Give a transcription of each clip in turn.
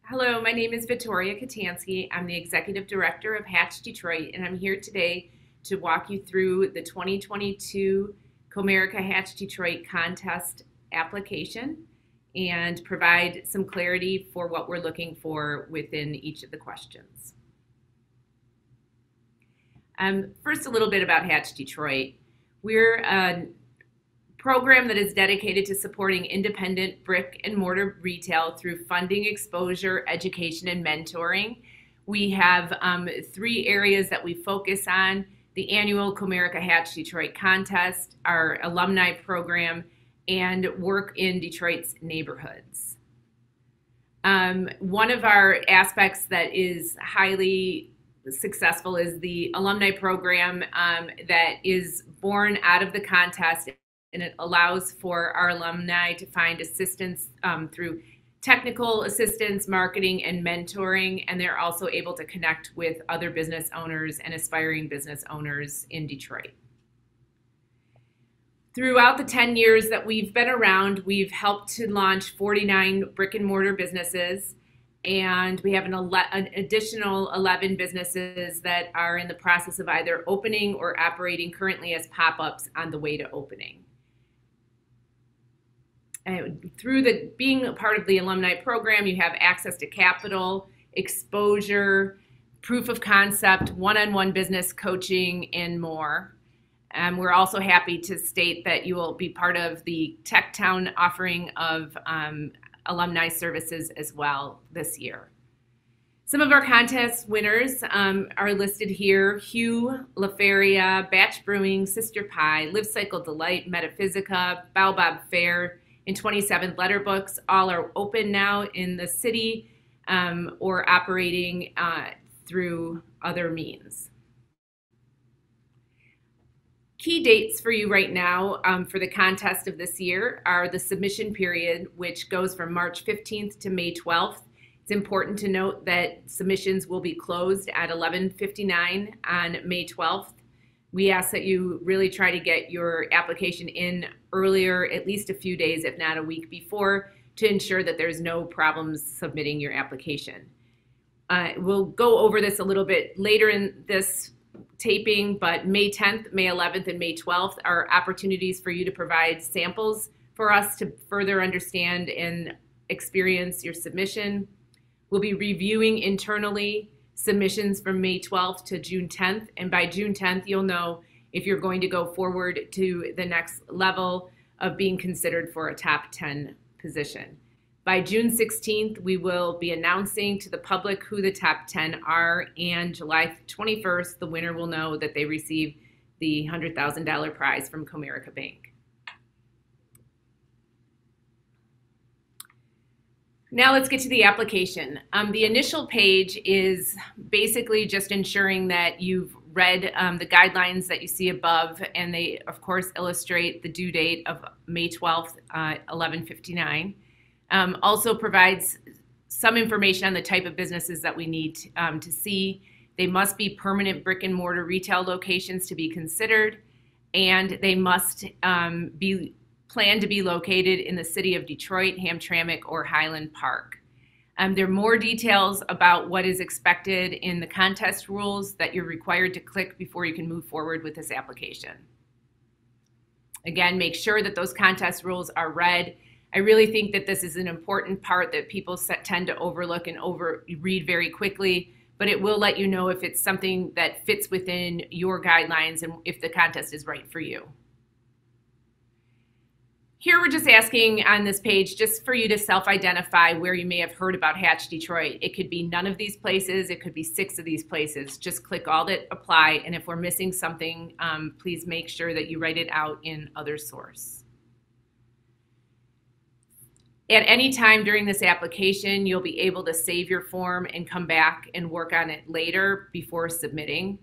Hello, my name is Victoria Katansky. I'm the Executive Director of Hatch Detroit, and I'm here today to walk you through the 2022 Comerica Hatch Detroit Contest application and provide some clarity for what we're looking for within each of the questions. First, a little bit about Hatch Detroit. We're a program that is dedicated to supporting independent brick and mortar retail through funding, exposure, education, and mentoring. We have three areas that we focus on: the annual Comerica Hatch Detroit Contest, our alumni program, and work in Detroit's neighborhoods. One of our aspects that is highly successful is the alumni program that is born out of the contest, and it allows for our alumni to find assistance through technical assistance, marketing, and mentoring, and they're also able to connect with other business owners and aspiring business owners in Detroit. Throughout the 10 years that we've been around, we've helped to launch 49 brick and mortar businesses, and we have an additional 11 businesses that are in the process of either opening or operating currently as pop-ups on the way to opening. Through being a part of the alumni program, you have access to capital, exposure, proof of concept, one-on-one business coaching, and more. We're also happy to state that you will be part of the Tech Town offering of alumni services as well this year. Some of our contest winners are listed here: Hugh, La Feria, Batch Brewing, Sister Pie, Live Cycle Delight, Metaphysica, Baobab Fair, and 27 Letterbooks. All are open now in the city or operating through other means. Key dates for you right now for the contest of this year are the submission period, which goes from March 15th to May 12th. It's important to note that submissions will be closed at 11:59 on May 12th. We ask that you really try to get your application in earlier, at least a few days, if not a week before, to ensure that there's no problems submitting your application. We'll go over this a little bit later in this taping, but May 10th, May 11th, and May 12th are opportunities for you to provide samples for us to further understand and experience your submission. We'll be reviewing internally submissions from May 12th to June 10th, and by June 10th, you'll know if you're going to go forward to the next level of being considered for a top 10 position. By June 16th, we will be announcing to the public who the top 10 are, and July 21st, the winner will know that they receive the $100,000 prize from Comerica Bank. Now let's get to the application. The initial page is basically just ensuring that you've read the guidelines that you see above, and they, of course, illustrate the due date of May 12th, 11:59. Also provides some information on the type of businesses that we need to see. They must be permanent brick and mortar retail locations to be considered, and they must be planned to be located in the city of Detroit, Hamtramck, or Highland Park. There are more details about what is expected in the contest rules that you're required to click before you can move forward with this application. Again, make sure that those contest rules are read. I really think that this is an important part that people tend to overlook and read very quickly, but it will let you know if it's something that fits within your guidelines and if the contest is right for you. Here we're just asking on this page just for you to self-identify where you may have heard about Hatch Detroit. It could be none of these places, it could be 6 of these places. Just click all that apply, and if we're missing something, please make sure that you write it out in other source. At any time during this application, you'll be able to save your form and come back and work on it later before submitting.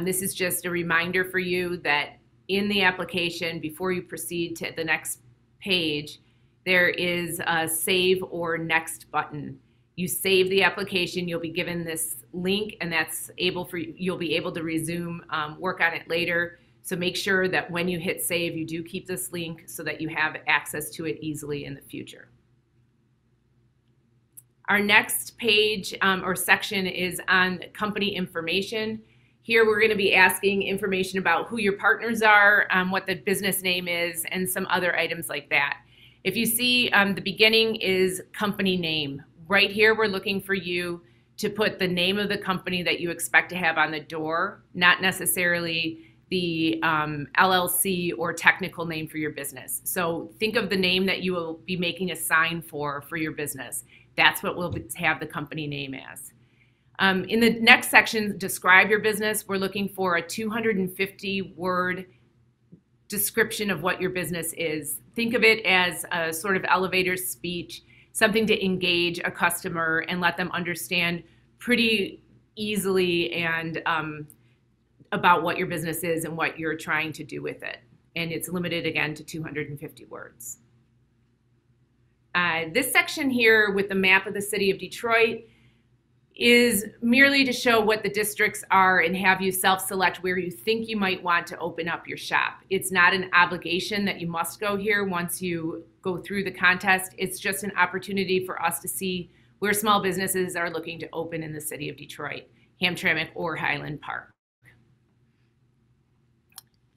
This is just a reminder for you that in the application, before you proceed to the next page, there is a save or next button. You save the application, you'll be given this link, and that's you'll be able to resume work on it later. So make sure that when you hit save, you do keep this link so that you have access to it easily in the future. Our next page or section is on company information. Here we're going to be asking information about who your partners are, what the business name is, and some other items like that. If you see the beginning is company name. Right here we're looking for you to put the name of the company that you expect to have on the door, not necessarily the LLC or technical name for your business. So think of the name that you will be making a sign for your business. That's what we'll have the company name as. In the next section, describe your business, we're looking for a 250-word description of what your business is. Think of it as a sort of elevator speech, something to engage a customer and let them understand pretty easily and about what your business is and what you're trying to do with it. And it's limited again to 250 words. This section here with the map of the city of Detroit is merely to show what the districts are and have you self-select where you think you might want to open up your shop. It's not an obligation that you must go here once you go through the contest. It's just an opportunity for us to see where small businesses are looking to open in the city of Detroit, Hamtramck or Highland Park.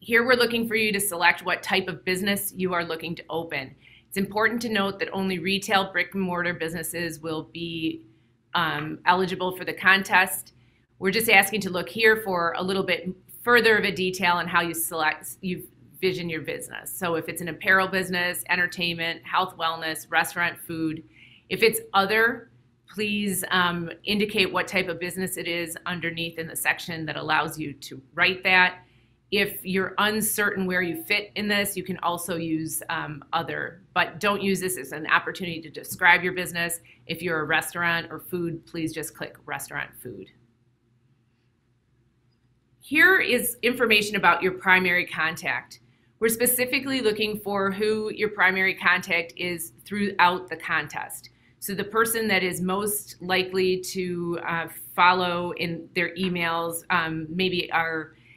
Here we're looking for you to select what type of business you are looking to open. It's important to note that only retail brick and mortar businesses will be eligible for the contest. We're just asking to look here for a little bit further of a detail on how you vision your business. So if it's an apparel business, entertainment, health, wellness, restaurant, food. If it's other, please indicate what type of business it is underneath in the section that allows you to write that. If you're uncertain where you fit in this, you can also use other, but don't use this as an opportunity to describe your business. If you're a restaurant or food, please just click restaurant food. Here is information about your primary contact. We're specifically looking for who your primary contact is throughout the contest. So the person that is most likely to follow in their emails, maybe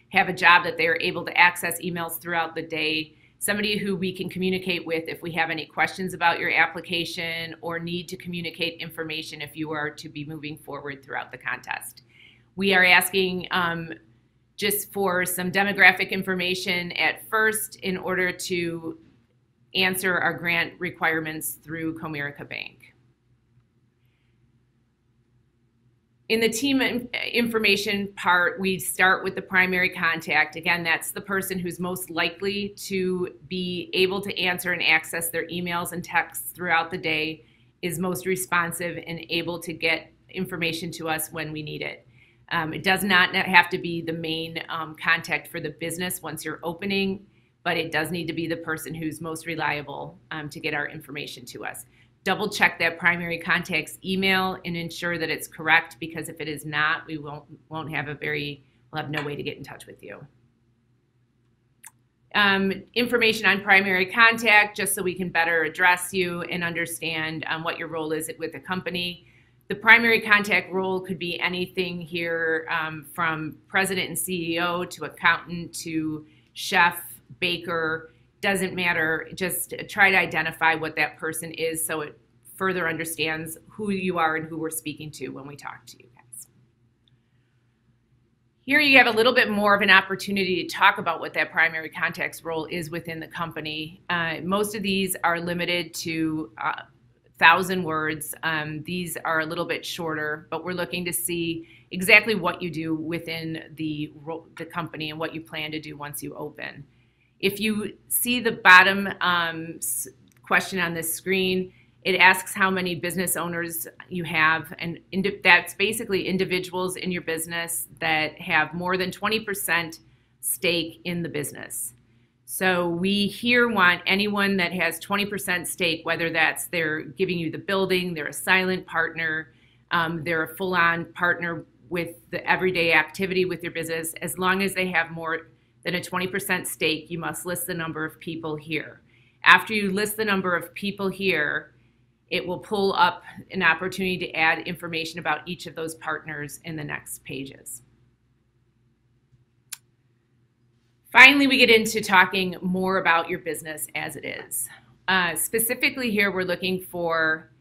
have a job that they are able to access emails throughout the day, somebody who we can communicate with if we have any questions about your application or need to communicate information if you are to be moving forward throughout the contest. We are asking just for some demographic information at first in order to answer our grant requirements through Comerica Bank. In the team information part, we start with the primary contact. Again, that's the person who's most likely to be able to answer and access their emails and texts throughout the day, is most responsive and able to get information to us when we need it. It does not have to be the main contact for the business once you're opening, but it does need to be the person who's most reliable to get our information to us. Double check that primary contact's email and ensure that it's correct, because if it is not, we won't have we'll have no way to get in touch with you. Information on primary contact, just so we can better address you and understand what your role is with the company. The primary contact role could be anything here from president and CEO to accountant to chef, baker. Doesn't matter, just try to identify what that person is so it further understands who you are and who we're speaking to when we talk to you guys. Here you have a little bit more of an opportunity to talk about what that primary contact's role is within the company. Most of these are limited to 1,000 words. These are a little bit shorter, but we're looking to see exactly what you do within the company and what you plan to do once you open. If you see the bottom question on this screen, it asks how many business owners you have, and that's basically individuals in your business that have more than 20% stake in the business. So we here want anyone that has 20% stake, whether that's they're giving you the building, they're a silent partner, they're a full-on partner with the everyday activity with your business. As long as they have more than a 20% stake, you must list the number of people here. After you list the number of people here, it will pull up an opportunity to add information about each of those partners in the next pages. Finally, we get into talking more about your business as it is. Specifically here, we're looking for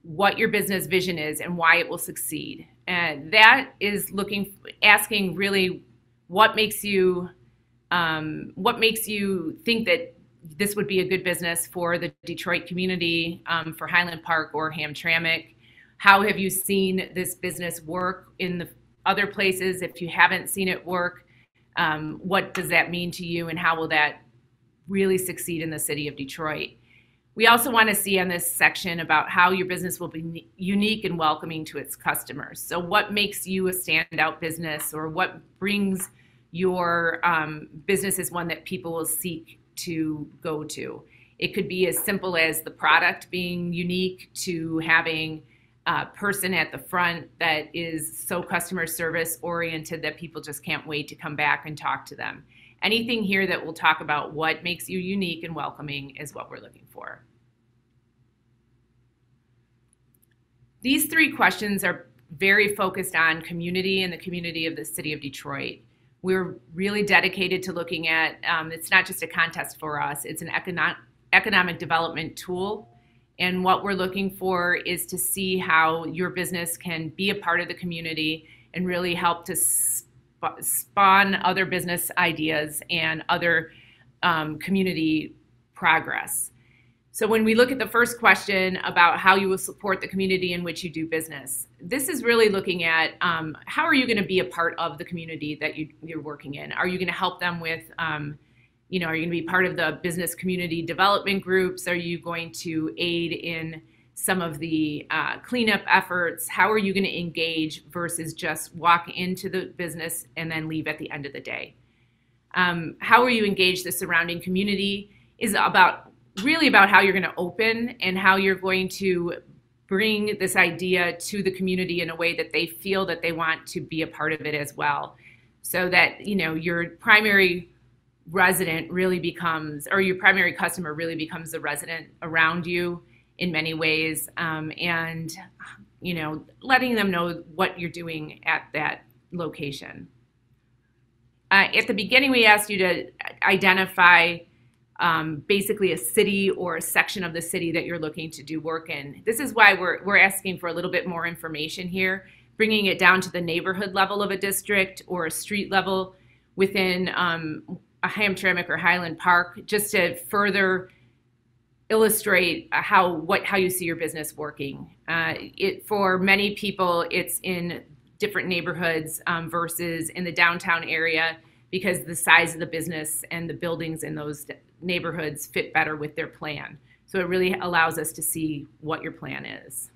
what your business vision is and why it will succeed. And that is asking really what makes you think that this would be a good business for the Detroit community, for Highland Park or Hamtramck. How have you seen this business work in the other places? If you haven't seen it work, what does that mean to you, and how will that really succeed in the city of Detroit? We also want to see on this section about how your business will be unique and welcoming to its customers. So what makes you a standout business, or what brings your business as one that people will seek to go to? It could be as simple as the product being unique, to having a person at the front that is so customer service oriented that people just can't wait to come back and talk to them. Anything here that will talk about what makes you unique and welcoming is what we're looking for. These three questions are very focused on community and the community of the city of Detroit. We're really dedicated to looking at, it's not just a contest for us, it's an economic development tool. And what we're looking for is to see how your business can be a part of the community and really help to spawn other business ideas and other community progress. So when we look at the first question about how you will support the community in which you do business, this is really looking at how are you going to be a part of the community that you're working in? Are you going to help them with, are you going to be part of the business community development groups? Are you going to aid in some of the cleanup efforts? How are you going to engage versus just walk into the business and then leave at the end of the day? How are you engage the surrounding community is really about how you're going to open and how you're going to bring this idea to the community in a way that they feel that they want to be a part of it as well. So that, your primary resident really becomes, or your primary customer really becomes the resident around you in many ways, and, letting them know what you're doing at that location. At the beginning, we asked you to identify basically a city or a section of the city that you're looking to do work in. This is why we're asking for a little bit more information here, bringing it down to the neighborhood level of a district or a street level within a Hamtramck or Highland Park, just to further illustrate how you see your business working. For many people, it's in different neighborhoods versus in the downtown area, because the size of the business and the buildings in those neighborhoods fit better with their plan. So it really allows us to see what your plan is.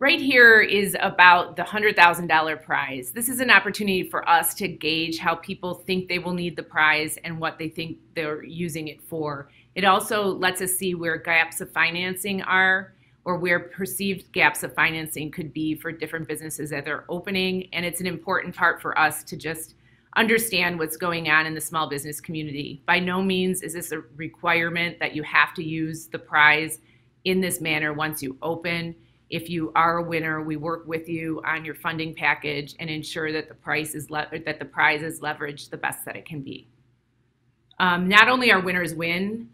Right here is about the $100,000 prize. This is an opportunity for us to gauge how people think they will need the prize and what they think they're using it for. It also lets us see where gaps of financing are, or where perceived gaps of financing could be for different businesses that they're opening. And it's an important part for us to just understand what's going on in the small business community. By no means is this a requirement that you have to use the prize in this manner once you open. If you are a winner, we work with you on your funding package and ensure that the prize is leveraged the best that it can be. Not only are winners win,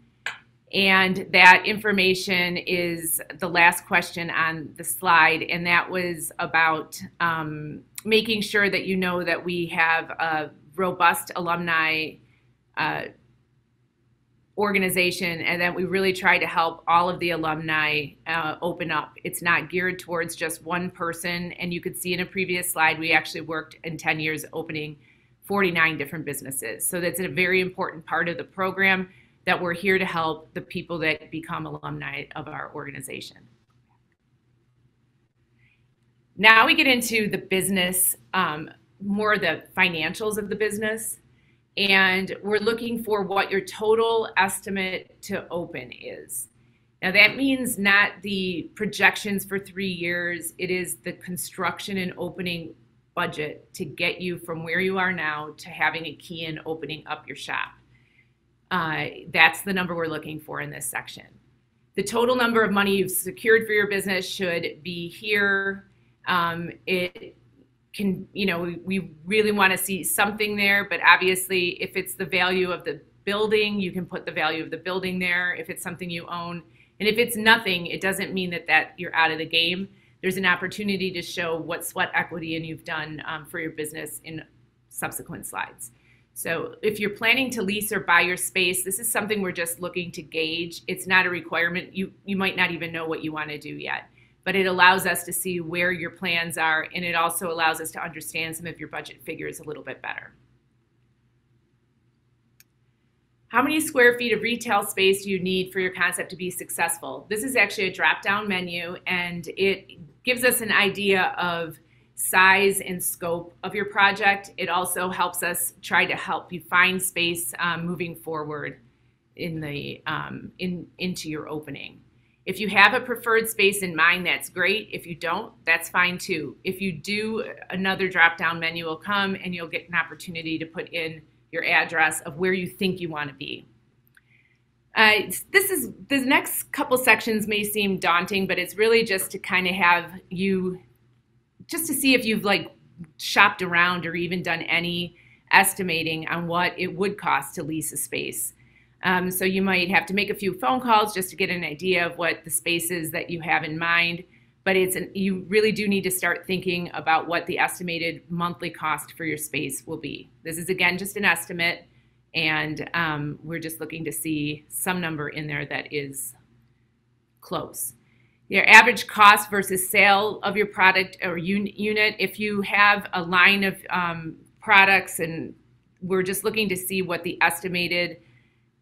and that information is the last question on the slide, and that was about making sure that you know that we have a robust alumni organization, and that we really try to help all of the alumni open up. It's not geared towards just one person, and you could see in a previous slide, we actually worked in 10 years opening 49 different businesses. So that's a very important part of the program, that we're here to help the people that become alumni of our organization. Now we get into the business, more the financials of the business, and we're looking for what your total estimate to open is. Now that means not the projections for 3 years, it is the construction and opening budget to get you from where you are now to having a key in opening up your shop. That's the number we're looking for in this section. The total number of money you've secured for your business should be here. It can, we really want to see something there, but obviously if it's the value of the building, you can put the value of the building there if it's something you own. And if it's nothing, it doesn't mean that you're out of the game. There's an opportunity to show what sweat equity and you've done for your business in subsequent slides. So if you're planning to lease or buy your space, this is something we're just looking to gauge. It's not a requirement. You might not even know what you want to do yet, but it allows us to see where your plans are, and it also allows us to understand some of your budget figures a little bit better. How many square feet of retail space do you need for your concept to be successful? This is actually a drop-down menu, and it gives us an idea of size and scope of your project. It also helps us try to help you find space moving forward in the into your opening. If you have a preferred space in mind, that's great. If you don't, that's fine too. If you do, another drop-down menu will come and you'll get an opportunity to put in your address of where you think you want to be. The next couple sections may seem daunting, but it's really just to kind of have you, just to see if you've like shopped around or even done any estimating on what it would cost to lease a space. So you might have to make a few phone calls just to get an idea of what the space is that you have in mind, but you really do need to start thinking about what the estimated monthly cost for your space will be. This is again just an estimate, and we're just looking to see some number in there that is close. Your average cost versus sale of your product or unit. If you have a line of products, and we're just looking to see what the estimated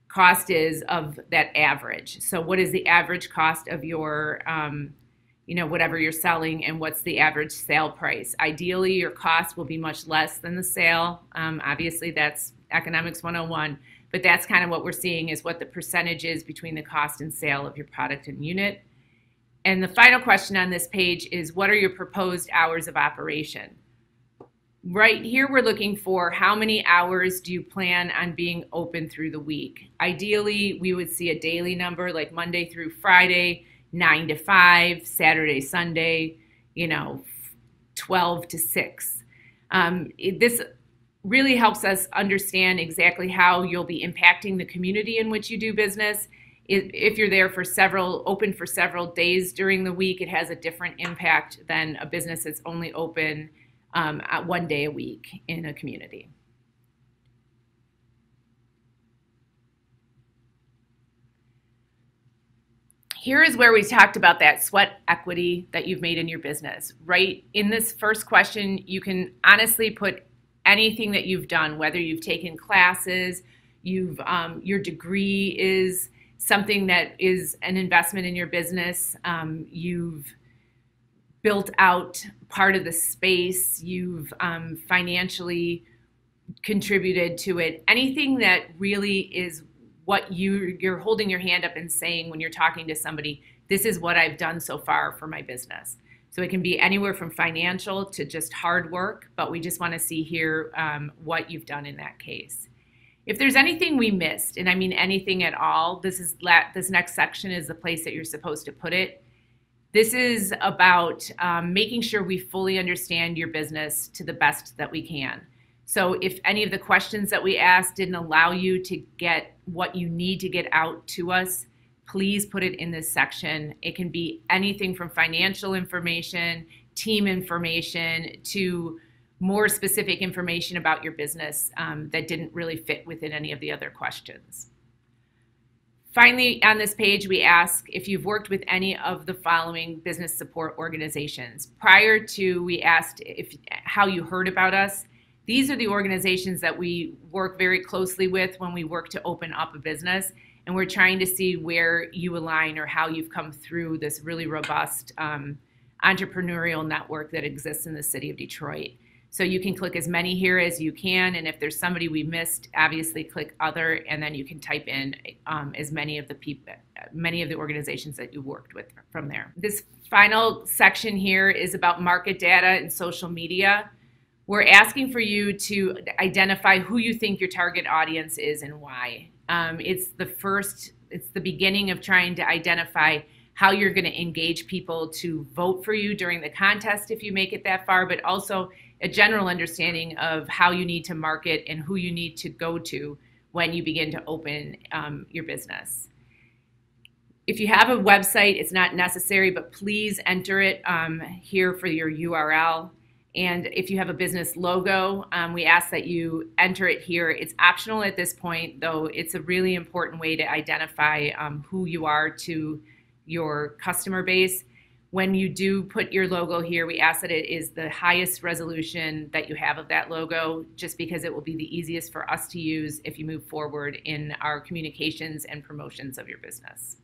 cost is of that average. So what is the average cost of your, whatever you're selling, and what's the average sale price? Ideally, your cost will be much less than the sale. Obviously, that's Economics 101, but that's kind of what we're seeing is what the percentage is between the cost and sale of your product and unit. And the final question on this page is, what are your proposed hours of operation? Right here, we're looking for how many hours do you plan on being open through the week. Ideally, we would see a daily number like Monday through Friday, 9 to 5, Saturday, Sunday, 12 to 6. This really helps us understand exactly how you'll be impacting the community in which you do business. If you're there for open for several days during the week, it has a different impact than a business that's only open 1 day a week in a community. Here is where we talked about that sweat equity that you've made in your business. Right in this first question, you can honestly put anything that you've done, whether you've taken classes, your degree is something that is an investment in your business, you've built out part of the space, you've financially contributed to it. Anything that really is what you're holding your hand up and saying when you're talking to somebody, this is what I've done so far for my business. So it can be anywhere from financial to just hard work, but we just want to see here what you've done in that case. If there's anything we missed, and I mean anything at all, this next section is the place that you're supposed to put it. This is about making sure we fully understand your business to the best that we can. So if any of the questions that we asked didn't allow you to get what you need to get out to us, please put it in this section. It can be anything from financial information, team information, to more specific information about your business that didn't really fit within any of the other questions. Finally, on this page, we ask if you've worked with any of the following business support organizations. Prior to, we asked how you heard about us. These are the organizations that we work very closely with when we work to open up a business, and we're trying to see where you align or how you've come through this really robust entrepreneurial network that exists in the city of Detroit. So you can click as many here as you can, and if there's somebody we missed, obviously click other, and then you can type in as many of the organizations that you worked with from there. This final section here is about market data and social media. We're asking for you to identify who you think your target audience is and why. It's the beginning of trying to identify how you're going to engage people to vote for you during the contest if you make it that far, but also a general understanding of how you need to market and who you need to go to when you begin to open your business. If you have a website, it's not necessary, but please enter it here for your URL. And if you have a business logo, we ask that you enter it here. It's optional at this point, though it's a really important way to identify who you are to your customer base. When you do put your logo here, we ask that it is the highest resolution that you have of that logo, just because it will be the easiest for us to use if you move forward in our communications and promotions of your business.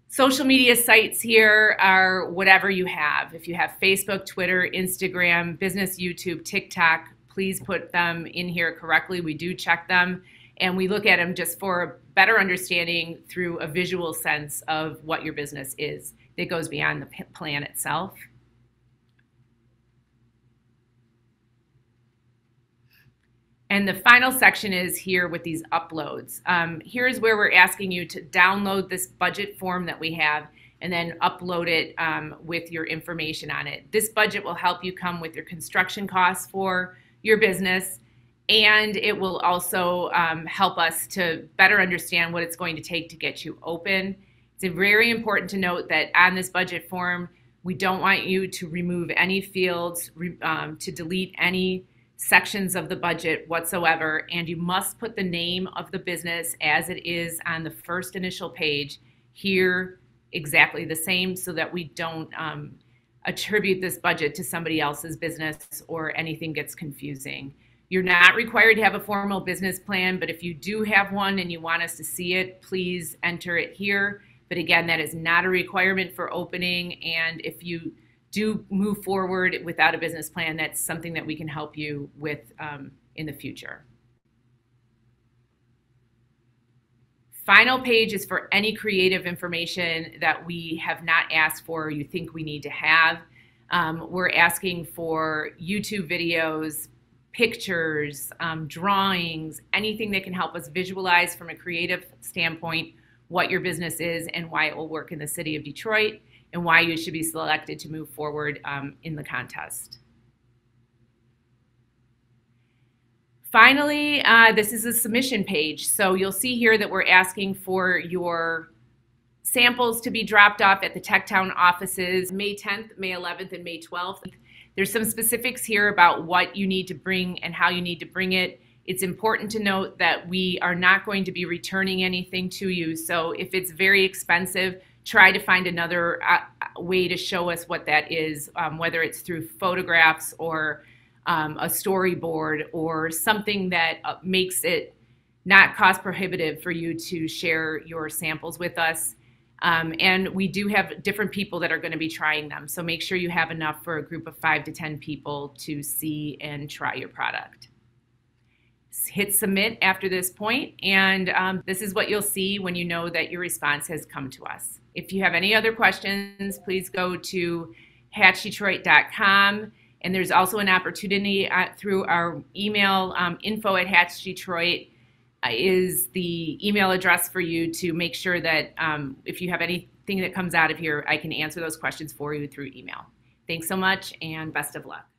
Social media sites here are whatever you have. If you have Facebook, Twitter, Instagram, business, YouTube, TikTok, please put them in here correctly. We do check them, and we look at them just for a better understanding through a visual sense of what your business is. It goes beyond the plan itself. And the final section is here with these uploads. Here's where we're asking you to download this budget form that we have and then upload it with your information on it. This budget will help you come with your construction costs for your business, and it will also help us to better understand what it's going to take to get you open. It's very important to note that on this budget form, we don't want you to remove any fields, to delete any sections of the budget whatsoever, and you must put the name of the business as it is on the first initial page here exactly the same, so that we don't attribute this budget to somebody else's business or anything gets confusing. You're not required to have a formal business plan, but if you do have one and you want us to see it, please enter it here. But again, that is not a requirement for opening, and if you do move forward without a business plan, that's something that we can help you with in the future. Final page is for any creative information that we have not asked for or you think we need to have. We're asking for YouTube videos, pictures, drawings, anything that can help us visualize from a creative standpoint what your business is and why it will work in the city of Detroit, and why you should be selected to move forward in the contest. Finally, this is a submission page. So you'll see here that we're asking for your samples to be dropped off at the Techtown offices May 10th, May 11th, and May 12th. There's some specifics here about what you need to bring and how you need to bring it. It's important to note that we are not going to be returning anything to you. So if it's very expensive, try to find another way to show us what that is, whether it's through photographs or a storyboard or something that makes it not cost prohibitive for you to share your samples with us. And we do have different people that are going to be trying them. So make sure you have enough for a group of 5 to 10 people to see and try your product. Hit submit after this point, and this is what you'll see when you know that your response has come to us. If you have any other questions, please go to hatchdetroit.com, and there's also an opportunity through our email, info@hatchdetroit is the email address for you to make sure that if you have anything that comes out of here, I can answer those questions for you through email. Thanks so much, and best of luck.